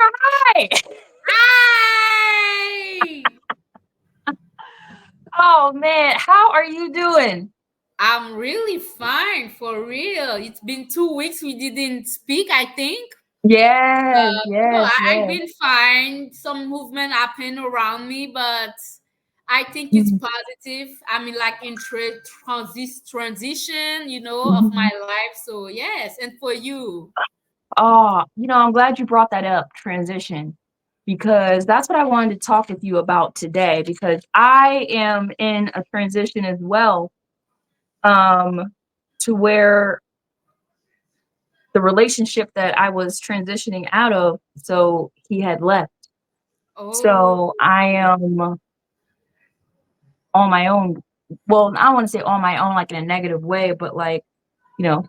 Hi. Hi! Oh man, how are you doing? I'm really fine, for real. It's been 2 weeks we didn't speak, I think. Yes, No, yes, I've yes. been fine. Some movement happened around me, but I think it's Mhm, positive. I mean, like in transition, of my mhm. life. So, yes. And for you? Oh, I'm glad you brought that up, transition, because that's what I wanted to talk with you about today because I am in a transition as well, um, to where the relationship that I was transitioning out of, so he had left. Oh, So I am on my own. Well, I don't want to say on my own like in a negative way, but like,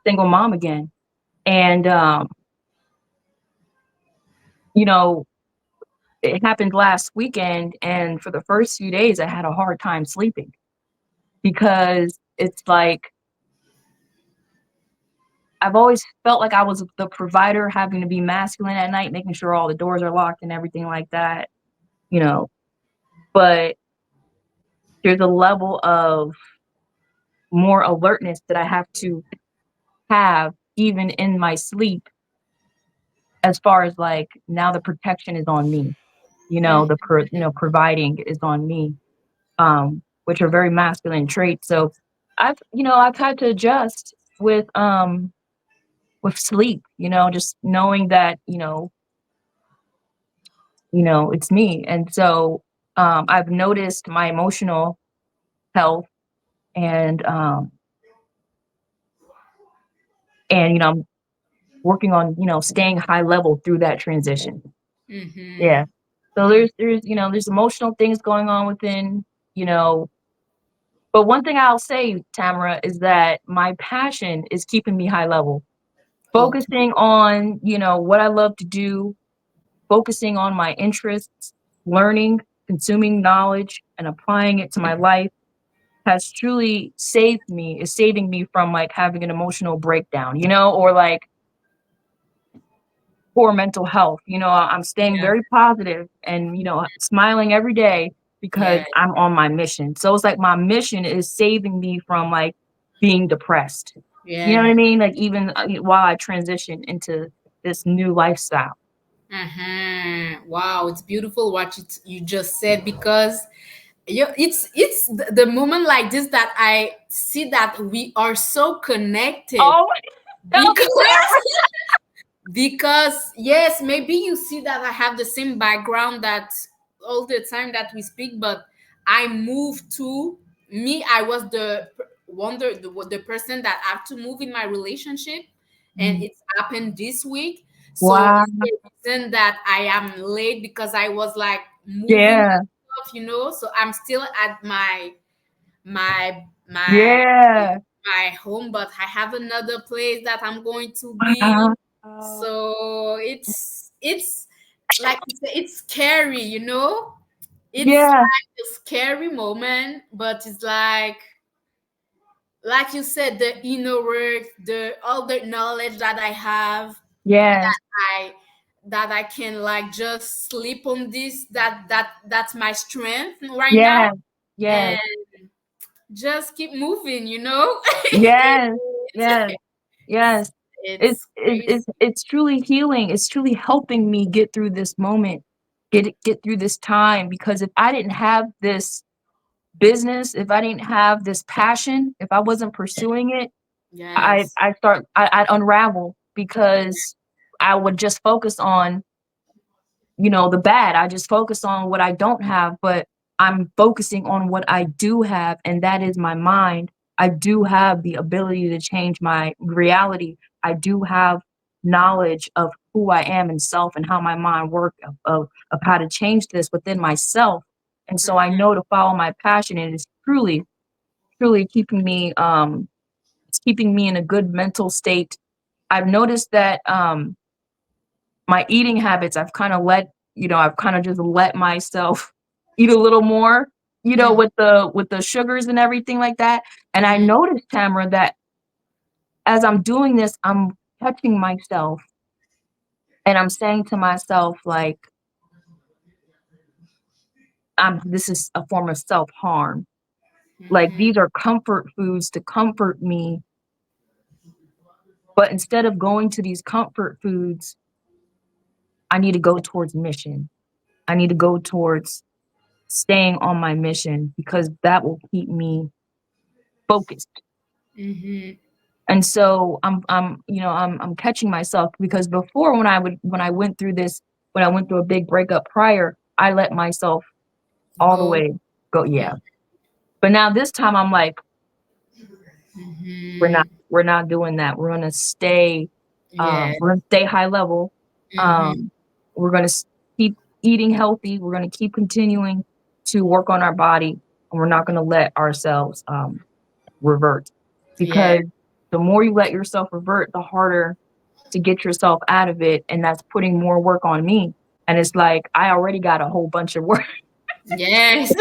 single mom again. And you know, it happened last weekend and for the first few days I had a hard time sleeping because it's like I've always felt like I was the provider having to be masculine at night, making sure all the doors are locked and everything like that, you know. But there's a level of more alertness that I have to have even in my sleep as far as like now the protection is on me, mm, providing is on me, which are very masculine traits. So I've had to adjust with sleep, just knowing that, it's me. And so I've noticed my emotional health and I'm working on, staying high level through that transition. mm-hmm, Yeah. So there's emotional things going on within, you know, but one thing I'll say, Tamara, is that my passion is keeping me high level. okay. Focusing on, what I love to do, focusing on my interests, learning, consuming knowledge, and applying it to my life has truly is saving me from like having an emotional breakdown, or like poor mental health. I'm staying Yeah, very positive and, smiling every day because yeah, I'm on my mission. So it's like my mission is saving me from like being depressed. You know what yeah. I mean? Like even while I transition into this new lifestyle. Wow, it's beautiful what you just said because it's the moment like this that I see that we are so connected Oh, tell because me, Tamara. because yes, maybe you see that I have the same background that all the time that we speak, but I moved to me. I was the person that had to move in my relationship, and it's happened this week. So Wow. it's the reason that I am late because I was like moving Yeah. stuff. So I'm still at my my Yeah. my home, but I have another place that I'm going to be. Wow. So it's like it's scary. It's Yeah. like a scary moment, but it's like you said, the inner work, the all the knowledge that I have, Yes. I that I can like just sleep on this. That's my strength right now, Yes. and Yes. just keep moving. Yes. it's, Yes. Yes. It's it's it, crazy. it's truly healing. It's truly helping me get through this moment, get through this time. Because if I didn't have this business, if I didn't have this passion, if I wasn't pursuing it, Yes. I'd unravel because I would just focus on, the bad. I just focus on what I don't have, but I'm focusing on what I do have, and that is my mind. I do have the ability to change my reality. I do have knowledge of who I am and self and how my mind works of how to change this within myself. And so I know to follow my passion, and it's truly, truly it's keeping me in a good mental state. I've noticed that my eating habits, I've kind of just let myself eat a little more, Mhm. with the sugars and everything like that. And I Mhm. noticed, Tamara, that as I'm doing this, I'm catching myself And I'm saying to myself, like, this is a form of self-harm. Like, Mm-hmm. these are comfort foods to comfort me, but instead of going to these comfort foods, I need to go towards mission. I need to go towards staying on my mission because that will keep me focused. Mm-hmm. And so I'm catching myself because before when I went through this, when I went through a big breakup prior, I let myself all the Go. way go, yeah. But now this time I'm like, we're not Mm-hmm. we're not doing that. Yeah. We're gonna stay high level. Mm-hmm. Um, we're gonna keep eating healthy. We're gonna keep continuing to work on our body, and we're not gonna let ourselves revert. Yeah. Because the more you let yourself revert, the harder to get yourself out of it, and that's putting more work on me. And it's like I already got a whole bunch of work. Yes.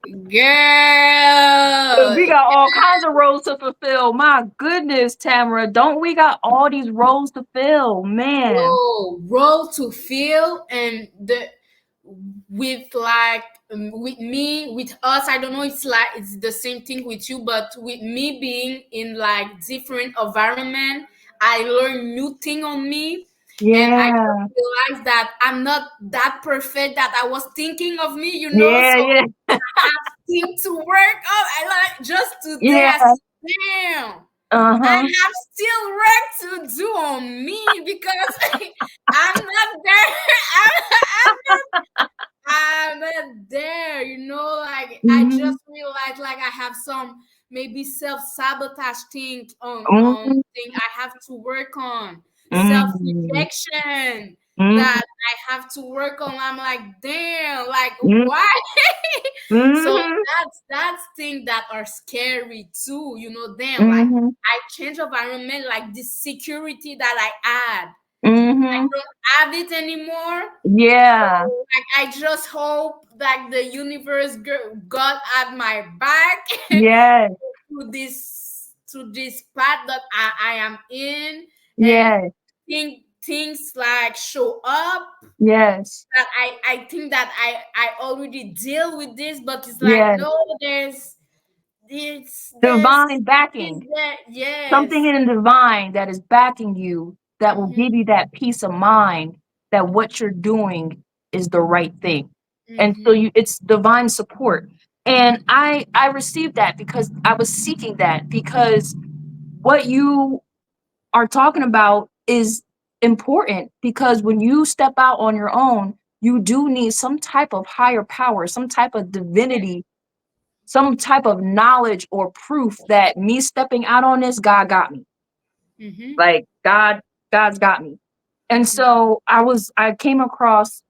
'Cause Girl. we got all kinds of roles to fulfill. My goodness, Tamara, don't we got all these roles to fill? Man. Role to fill, and the with like with me, with us, I don't know, it's like it's the same thing with you, but with me being in like different environment, I learn new thing on me, and I just Yeah. realized that I'm not that perfect that I was thinking of me, Yeah, so yeah. have thing to work on. I like just today I Yeah. said, damn, I Uh-huh. have still work to do on me because I'm not there. I'm not there, like I Mhm. just realized like I have some maybe self-sabotage thing on Mhm. thing I have to work on. Mhm. Self-rejection Mhm. that I have to work on. I'm like, damn, like Mhm. why? So Mhm. that's things that are scary too, damn, like Mhm. I change environment, like this security that I had. I Mhm. don't have it anymore. Yeah. Like I just hope that the universe God had my back Yes. to this path that I am in, and Yes. things like show up Yes. that I think that I already deal with this, but it's like Yes. no, there's Divine backing. something there. Something Yes. in the divine that is backing you that will Mhm. give you that peace of mind that what you're doing is the right thing. And so Mhm. it's divine support. And I received that because I was seeking that because what you are talking about is important because when you step out on your own, you do need some type of higher power, some type of divinity, some type of knowledge or proof that me stepping out on this, God got me. Mhm. Like God's got me. And so I came across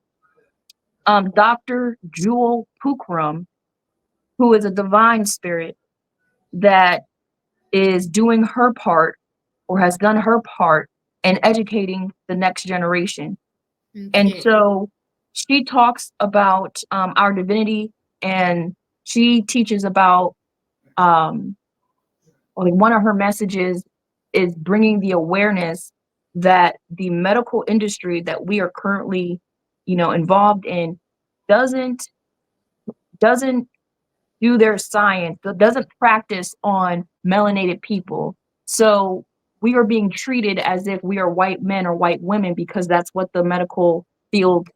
Dr. Jewel Pookrum, who is a divine spirit that is doing her part or has done her part in educating the next generation. And Okay. so she talks about our divinity, and she teaches about um, like one of her messages is bringing the awareness that the medical industry that we are currently, involved in doesn't doesn't do their science, doesn't practice on melanated people. So we are being treated as if we are white men or white women because that's what the medical field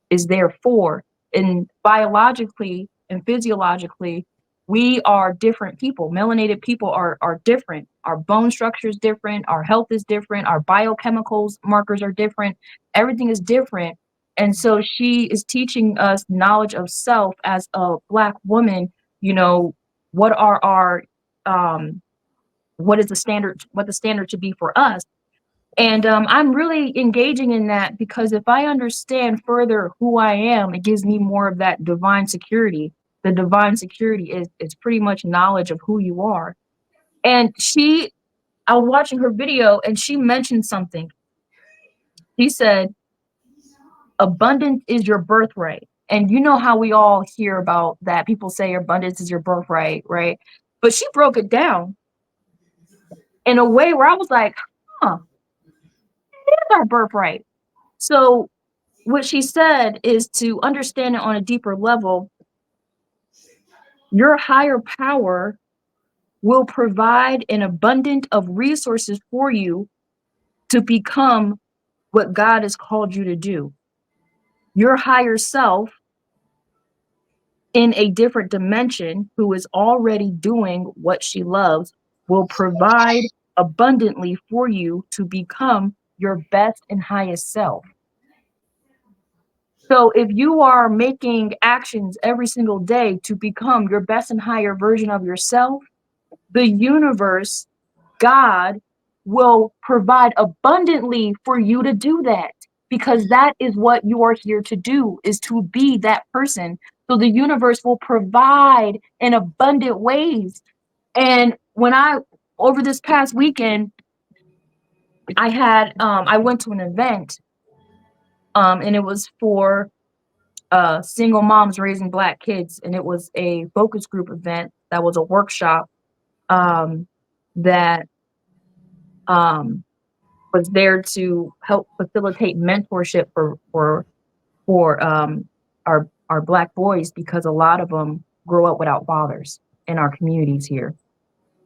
is there for. And biologically and physiologically, we are different people. Melanated people are different. Our bone structure is different. Our health is different. Our biochemicals markers are different. Everything is different. And so she is teaching us knowledge of self as a Black woman. You know, what are our what is the standard? What the standard should be for us, and I'm really engaging in that because if I understand further who I am, it gives me more of that divine security. The divine security is pretty much knowledge of who you are. And I was watching her video and she mentioned something. She said, abundance is your birthright. And you know how we all hear about that. People say abundance is your birthright, right? But she broke it down in a way where I was like, huh, is our birthright. So what she said is to understand it on a deeper level. Your higher power will provide an abundance of resources for you to become what God has called you to do. Your higher self in a different dimension who is already doing what she loves will provide abundantly for you to become your best and highest self. So if you are making actions every single day to become your best and higher version of yourself, the universe, God, will provide abundantly for you to do that, because that is what you are here to do, is to be that person. So the universe will provide in abundant ways. And when I over this past weekend, I went to an event, and it was for single moms raising Black kids, and it was a focus group event that was a workshop, um, that um, was there to help facilitate mentorship for our Black boys, because a lot of them grow up without fathers in our communities here.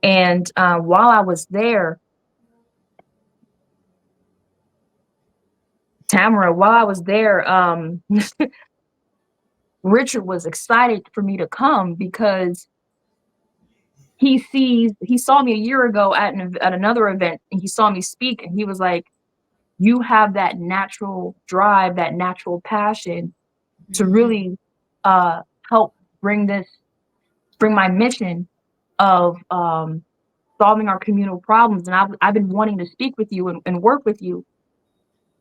And while I was there, Tamara, while I was there, Richard was excited for me to come because he saw me a year ago at another event, and he saw me speak, and he was like, you have that natural drive, that natural passion to Mhm. really uh help bring my mission of solving our communal problems. And I've been wanting to speak with you and work with you.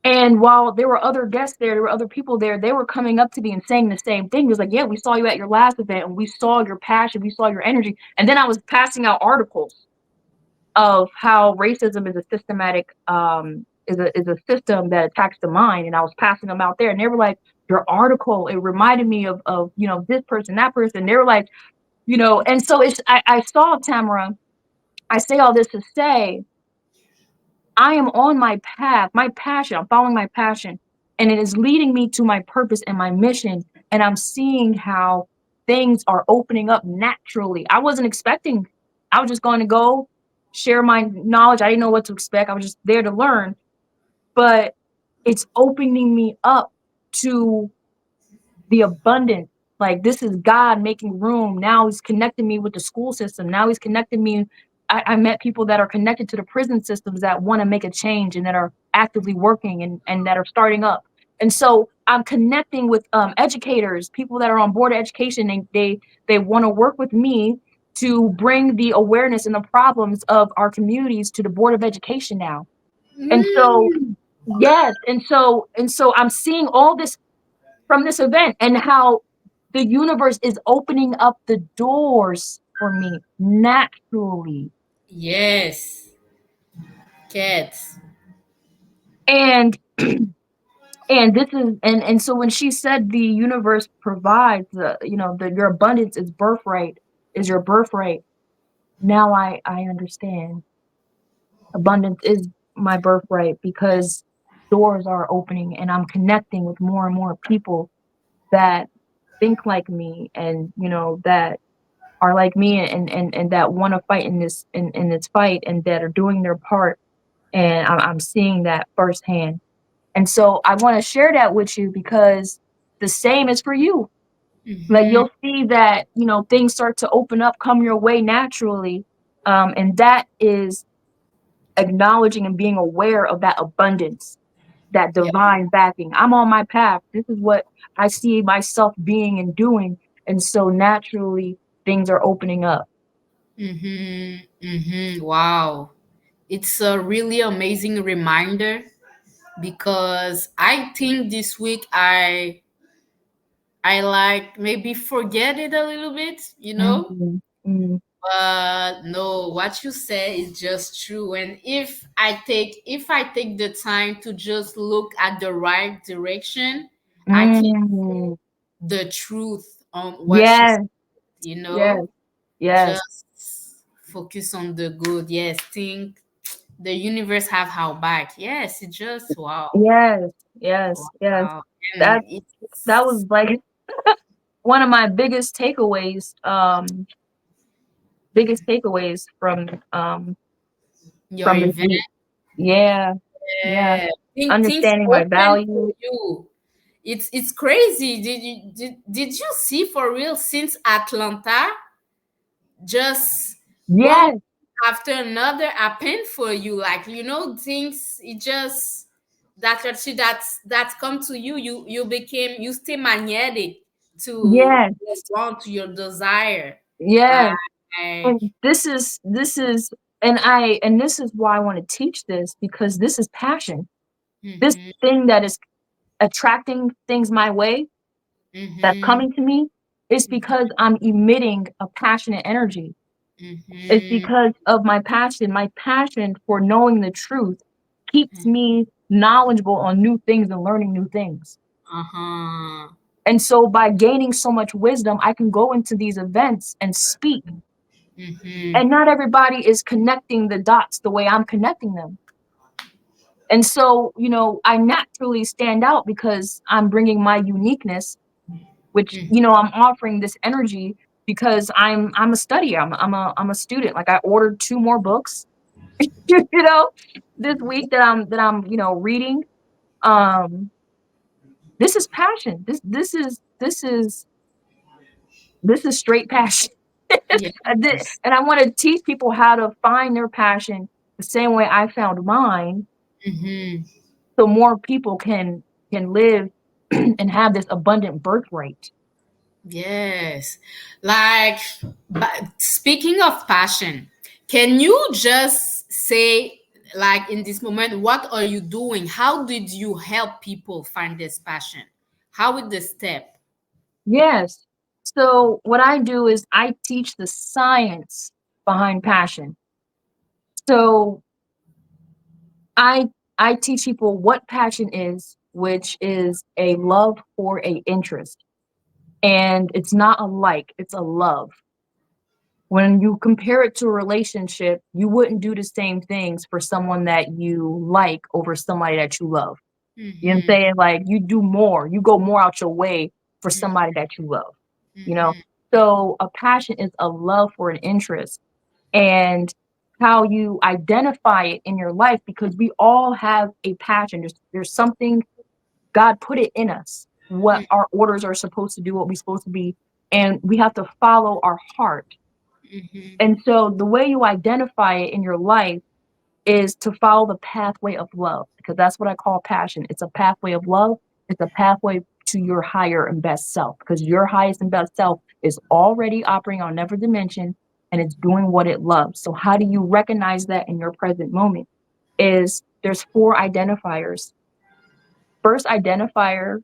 And while there were other guests there were other people there, they were coming up to me and saying the same thing. It was like, yeah, we saw you at your last event, and we saw your passion, we saw your energy. And then I was passing out articles of how racism is a systematic is a system that attacks the mind, and I was passing them out there, and they were like, your article, it reminded me of this person, that person. They were like, and so I saw, Tamara, I say all this to say I am on my path, my passion. I'm following my passion, and it is leading me to my purpose and my mission. And I'm seeing how things are opening up naturally. I wasn't expecting, I was just going to go share my knowledge. I didn't know what to expect. I was just there to learn, but it's opening me up to the abundance. Like, this is God making room. Now he's connecting me with the school system. Now he's connecting me. I met people that are connected to the prison systems that want to make a change and that are actively working and that are starting up. And so I'm connecting with educators, people that are on board of education. They want to work with me to bring the awareness and the problems of our communities to the board of education now. And so Mm. yes, and so I'm seeing all this from this event, and how the universe is opening up the doors for me naturally. Yes, cats. And and so when she said the universe provides, your abundance is birthright, is your birthright. Now I understand. Abundance is my birthright, because doors are opening, and I'm connecting with more and more people that think like me, and that are like me, and that want to fight in this fight, and that are doing their part. And I'm seeing that firsthand. And so I want to share that with you, because the same is for you. Like, Hmm. you'll see that, things start to open up, come your way naturally. And that is acknowledging and being aware of that abundance, that Yeah. divine backing. I'm on my path. This is what I see myself being and doing. And so naturally, things are opening up. Mm-hmm. Mm-hmm. Wow. It's a really amazing reminder because I think this week I like maybe forget it a little bit, you know? Mhm, mhm, But no, what you say is just true. And if I take the time to just look at the right direction, I can mm. the truth on what you said, Yes, you yes, know? yes. Just focus on the good. Yes, think. The universe have our back. Yes, it just wow. Yes, yes, yes. Wow. That And that it's was like one of my biggest takeaways your from this event. week. Yeah, yeah. Yeah. Things Understanding my open for value. you. It's crazy. Did you see for real since Atlanta just one Yes, after another happened for you? Like things it just that actually that come to you. You became you stay magnetic to yes, your want to your desire. yes. Like And this is why I want to teach this, because this is passion. This mm-hmm, thing that is attracting things my way, that's mm-hmm, coming to me, is because I'm emitting a passionate energy. It's mm-hmm, because of my passion. My passion for knowing the truth keeps me knowledgeable on new things and learning new things. uh-huh. And so by gaining so much wisdom, I can go into these events and speak. Mm-hmm. And not everybody is connecting the dots the way I'm connecting them. And so, I naturally stand out because I'm bringing my uniqueness, which, I'm offering this energy because I'm a studier. I'm a student. Like, I ordered 2 more books, you know, this week that I'm reading. Um, this is passion. This is straight passion. Yes. And I want to teach people how to find their passion the same way I found mine, Mm-hmm. so more people can live and have this abundant birthright. Yes. Like, but speaking of passion, can you just say, like, in this moment, what are you doing? How did you help people find this passion? How with the step? Yes. So what I do is I teach the science behind passion. So I I teach people what passion is, which is a love for a interest. And it's not a like, it's a love. When you compare it to a relationship, you wouldn't do the same things for someone that you like over somebody that you love. You know what I'm Mm-hmm. saying? Like, you do more, you go more out your way for somebody that you love, you know? Mm-hmm. So a passion is a love for an interest, and how you identify it in your life, because we all have a passion. There's something God put it in us, what our orders are supposed to do, what we're supposed to be, and we have to follow our heart. Mm-hmm. And so the way you identify it in your life is to follow the pathway of love, because that's what I call passion. It's a pathway of love. It's a pathway to your higher and best self, because your highest and best self is already operating on another dimension and it's doing what it loves. So how do you recognize that in your present moment? Is there's 4 identifiers. First identifier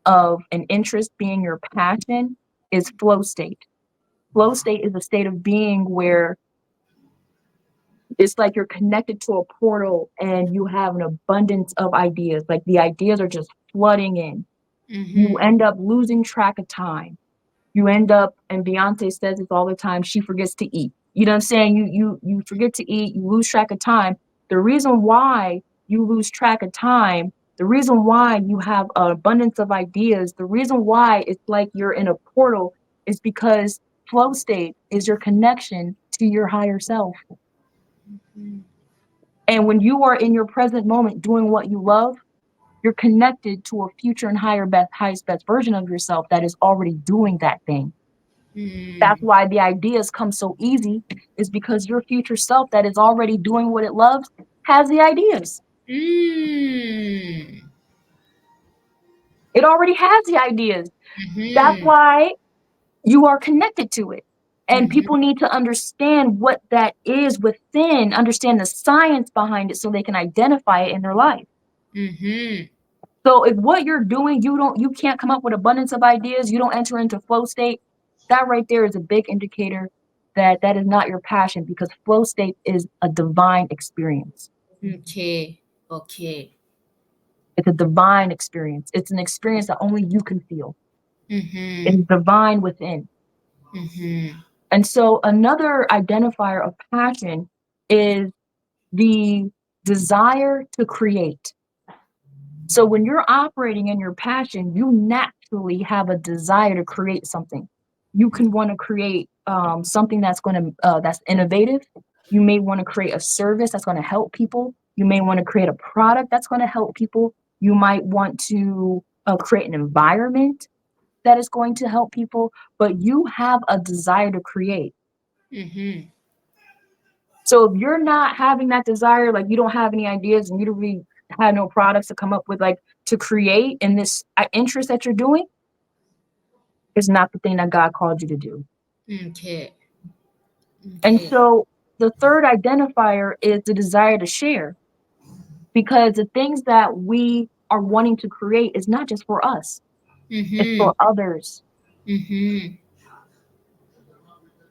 of an interest being your passion is flow state. Flow state is a state of being where it's like you're connected to a portal and you have an abundance of ideas. Like, the ideas are just flooding in. You Mm-hmm. end up losing track of time. You end up, and Beyonce says this all the time, she forgets to eat. You know what I'm saying? You forget to eat, you lose track of time. The reason why you lose track of time, the reason why you have an abundance of ideas, the reason why it's like you're in a portal, is because flow state is your connection to your higher self. And when you are in your present moment doing what you love, you're connected to a future and higher best, highest best version of yourself that is already doing that thing. That's Mm-hmm. why the ideas come so easy, is because your future self that is already doing what it loves has the ideas. Mm-hmm. It already has the ideas. That's Mm-hmm. why you are connected to it. And Mm-hmm. people need to understand what that is within, understand the science behind it so they can identify it in their life. Mm-hmm. So if what you're doing, you can't come up with abundance of ideas, you don't enter into flow state, that right there is a big indicator that that is not your passion, because flow state is a divine experience. Okay. Okay. It's a divine experience. It's an experience that only you can feel. It Mm-hmm. is divine within. Mm-hmm. And so another identifier of passion is the desire to create. So when you're operating in your passion, you naturally have a desire to create something. You can want to create something that's innovative. You may want to create a service that's going to help people. You may want to create a product that's going to help people. You might want to create an environment that is going to help people, but you have a desire to create. Mm-hmm. So if you're not having that desire, like you don't have any ideas and you don't really have no products to come up with, like to create in this interest that you're doing, is not the thing that God called you to do. Okay. And Okay. so the third identifier is the desire to share, because the things that we are wanting to create is not just for us, it's Mm-hmm. for others. Mm-hmm.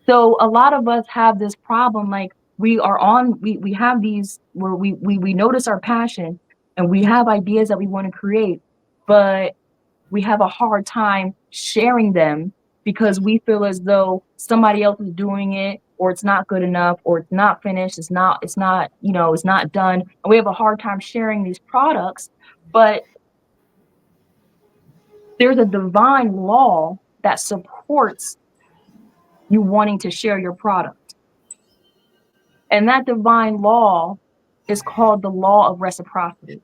So a lot of us have this problem, like we have these where we notice our passion and we have ideas that we want to create, but we have a hard time sharing them because we feel as though somebody else is doing it, or it's not good enough, or it's not finished, it's not done. And we have a hard time sharing these products, but there's a divine law that supports you wanting to share your product. And that divine law is called the law of reciprocity.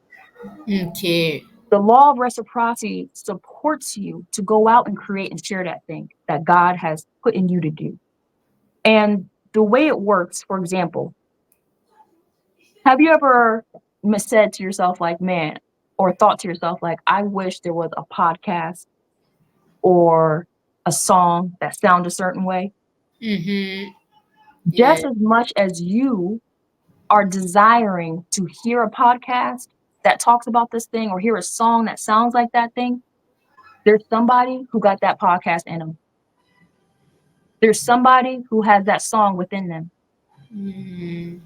Okay. The law of reciprocity supports you to go out and create and share that thing that God has put in you to do. And the way it works, for example, have you ever said to yourself, like, man, or thought to yourself, like, I wish there was a podcast or a song that sounds a certain way? Mm-hmm. Yeah. Just as much as you are desiring to hear a podcast that talks about this thing or hear a song that sounds like that thing, there's somebody who got that podcast in them. There's somebody who has that song within them. Mm-hmm.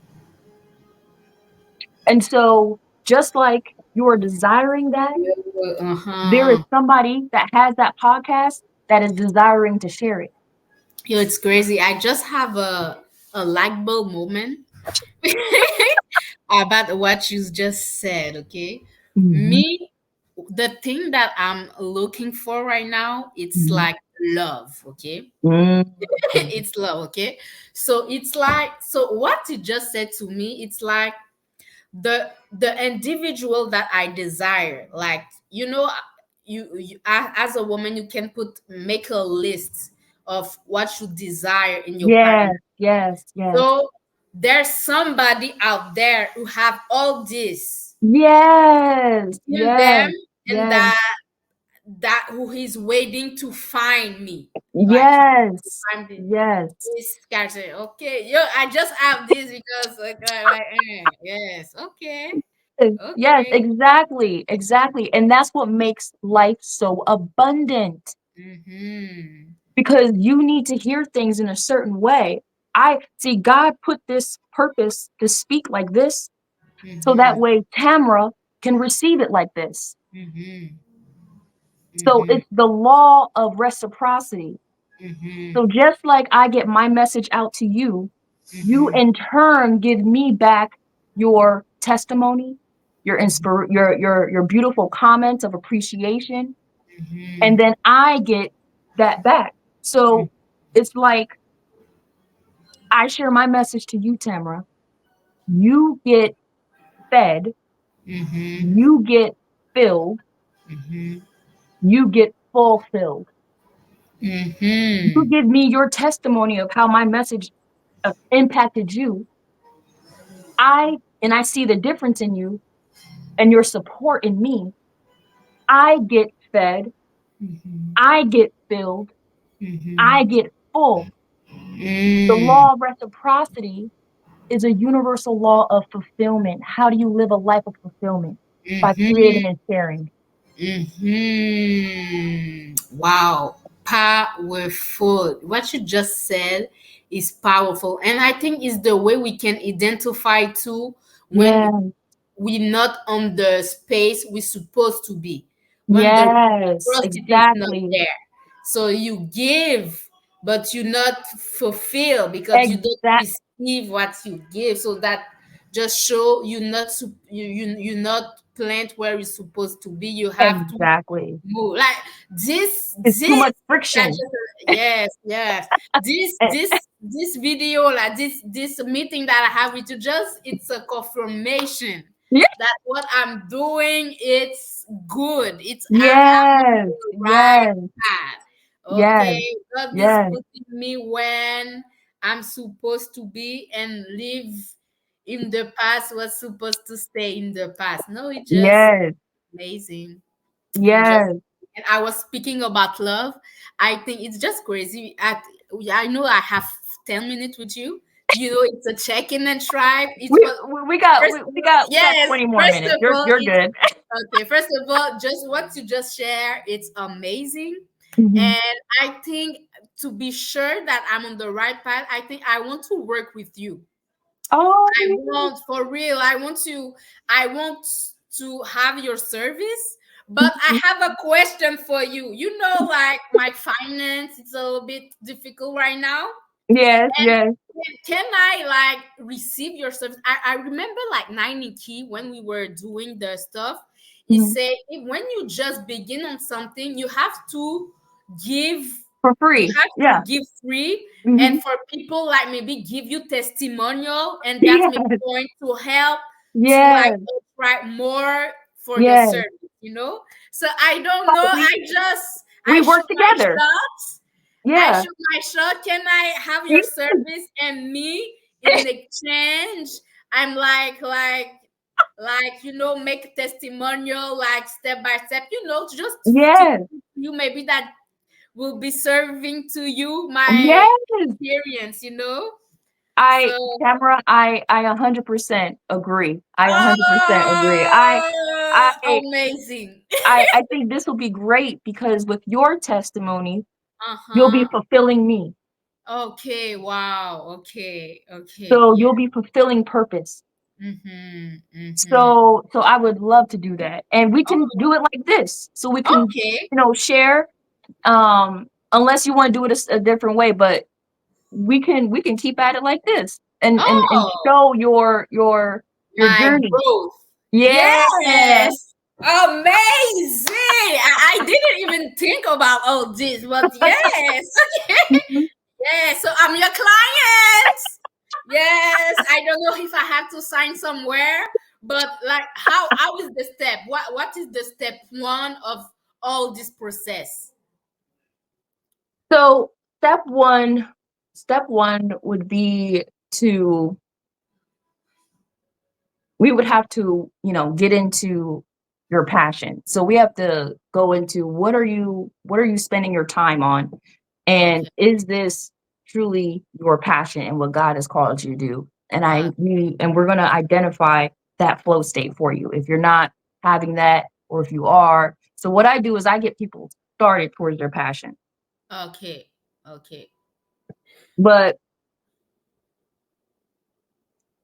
And so, just like you are desiring that, there is Uh-huh. somebody that has that podcast that is desiring to share it. Yo, it's crazy. I just have a light bulb moment about what you just said. Okay, Mhm, me, the thing that I'm looking for right now, it's mhm, like love. Okay, mhm, it's love. Okay, so it's like, so what you just said to me, it's like the individual that I desire. Like, as a woman, you can make a list of what you desire in your partner. yes, yes, yes, So there's somebody out there who have all this yes, in them, yes, and yes, that who is waiting to find me. Like, yes, I'm yes, this character. Okay, yo, I just have this because yes, okay, yes, okay. exactly, exactly. And that's what makes life so abundant, Mm-hmm. because you need to hear things in a certain way. I see God put this purpose to speak like this, so that Mm-hmm. way Tamara can receive it like this. Mm-hmm. So Mm-hmm. it's the law of reciprocity. Mm-hmm. So just like I get my message out to you, you Mm-hmm. in turn give me back your testimony, your beautiful comments of appreciation, and Mm-hmm. then I get that back. So it's like I share my message to you, Tamara. You get fed, Mm-hmm. you get filled, Mm-hmm. you get fulfilled. You Mm-hmm. give me your testimony of how my message impacted you. I see the difference in you and your support in me. I get fed, Mm-hmm. I get filled, I Mm-hmm. get full. The Mm. law of reciprocity is a universal law of fulfillment. How do you live a life of fulfillment? By Mm-hmm. creating and sharing. Mm-hmm. Wow. Powerful. What you just said is powerful. And I think it's the way we can identify too when Yeah. we're not on the space we're supposed to be, when the Yes, reciprocity is not exactly. there. So you give, but you not fulfill because you don't Exact receive what you give. So that just show you not you not plant where it's supposed to be. You have to Exactly. move like It's too this much I friction. just, yes, yes, Eh, this video, like this meeting that I have with you, just it's a confirmation yeah. that what I'm doing, it's good. It's I'm on Yes. the right Yes. path. Yes. Okay, God is Yes. putting me when I'm supposed to be, and live in the past was supposed to stay in the past. No, it just Yes. amazing. It just, Yes. and I was speaking about love. I think it's just crazy. I know I have 10 minutes with you. You know, it's a check-in and tribe. It We was first of we all, got yes. 20 more First minutes. of all, You're it's good. okay. First of all, just what you just share, it's amazing, Mhm. and I think to be sure that I'm on the right path, I think I want to work with you. Oh, I want, for real, I want to have your service, but I mhm. have a question for you. You know, like my finance, it's a little bit difficult right now. Yes, And yes. can I like receive your service? I remember like 90 key when we were doing the stuff. He Mhm. said when you just begin on something, you have to give, For you free. have to Yeah. give free, and Mhm. for people like maybe give you testimonial, and that's maybe Yes. going to help to like Yes. write more for the Yes. service. So I don't So know, I we shoot work my together. shot. I Yeah. shoot my shot. Can I have your Yes. service, and me in exchange? I'm make testimonial, like step by step, just to Yes. you, maybe that will be serving to you my Yes. experience. I So, Tamara, I 100% agree. I 100% agree. I amazing. I think this will be great because with your testimony, you'll be Uh-huh. fulfilling me. Okay, wow. Okay, okay, So yeah. you'll be fulfilling purpose. Mm-hmm. Mm-hmm. So I would love to do that. And we can Oh, do it like this. So we can, okay. share unless you want to do it a different way, but we can keep at it like this and Oh, show your my journey. growth. Yeah. Yes. Amazing. I didn't even think about all this, but yes. Mhm. Yes. So I'm your client. Yes. I don't know if I have to sign somewhere, but like how is the step? What is the step one of all this process? So step one would be to we would have to, get into your passion. So we have to go into what are you spending your time on? And Okay. is this truly your passion and what God has called you to do? And we're going to identify that flow state for you. If you're not having that or if you are. So what I do is I get people started towards their passion. Okay. Okay. But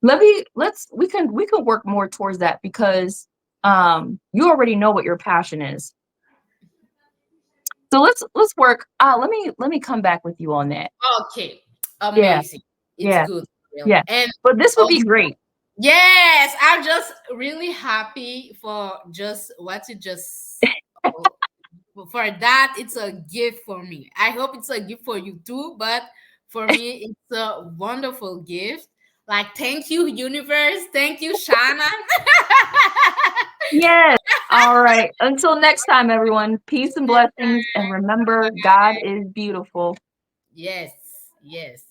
we can work more towards that because you already know what your passion is. So let's work. Let me come back with you on that. Okay. Yeah, Amazing. It's yeah, good. Real. yeah. And But this would be also, great. yes, I'm just really happy for just what you just for that. It's a gift for me. I hope it's a gift for you too, but for me, it's a wonderful gift. Like, thank you, universe. Thank you, Shana. Yes. All right. Until next time, everyone. Peace and blessings, and remember, God is beautiful. Yes, yes.